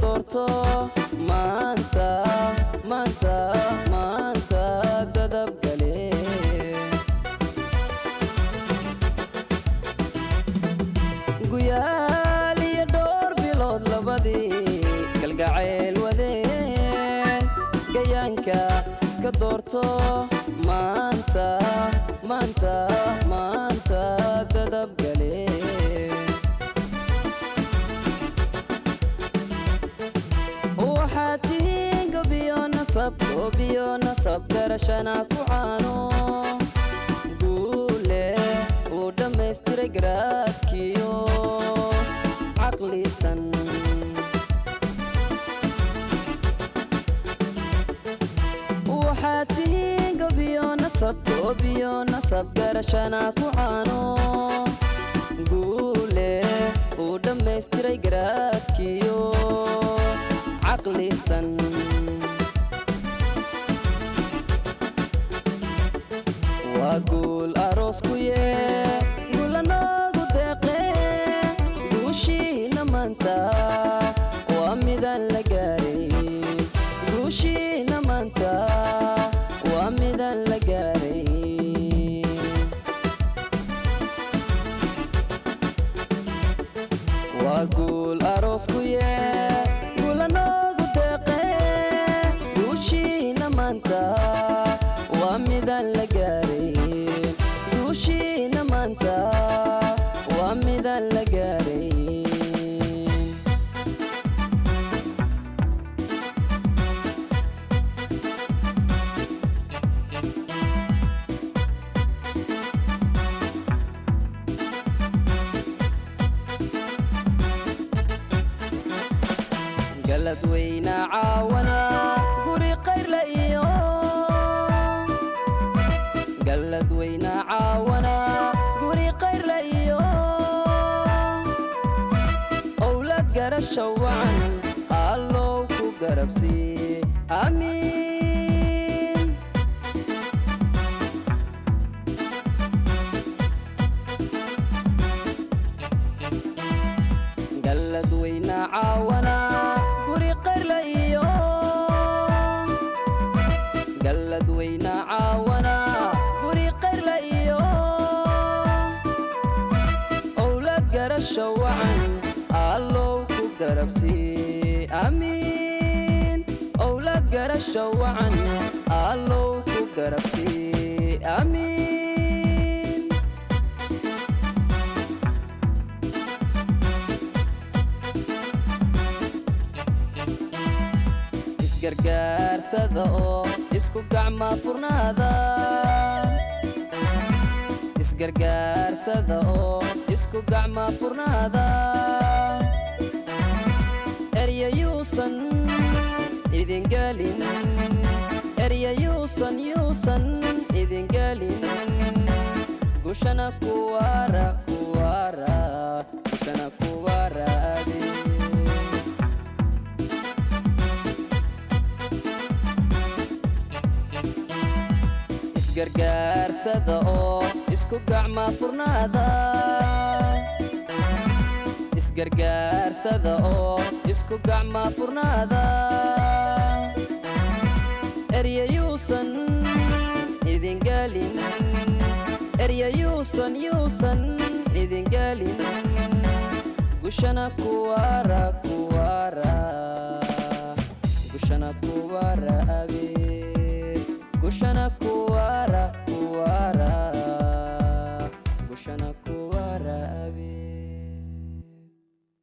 doorto maanta maanta maanta dadab gale guyaal iyo dhowr bilood labadii kalgacayl wadeen gayaanka iska doorto maanta maanta maanta dadab gale waxaatiin gobiyo nasab garashana ku caano guule uu dhammaystiray garaadkiyo caqlisan waxaatiin gobiyo nasab garashana ku caano guule uu dhammaystiray garaadkiyo caqlisan waa guul aroos ku yee guula noogu deeqee guushiina maanta waa midaan la gaaray guushiina maanta waa midaan la gaaray waa guul aroos ku yee guula noogu deeqee guushiina maanta waa midaan la gaaray guushiina maanta waa midaan la gaaray galad weyna caawana guri qayr la iyo galad weyna caawana guri qayr la iyo awlad garasho wacan allow ku garabsi amiin galad weyna caawana guri qayr la iyo galad weyna caawana guri qayr la iyo awlad garasho wacan allow ku garabsi amiin awlad garasho wacan allow ku garabsi amiin isgargaarsada oo isku gacma furnaada isgargaarsada oo isku gacma furnaada eryayuusan idin gelin eryayuusan idin gelin gushana kuwara gushana kuwaraade isgargaarsada oo isku gacma furnaada isgargaarsada oo isku gacma furnaada eryayuusan idin gelin eryayuusan idin gelin gushana kuwara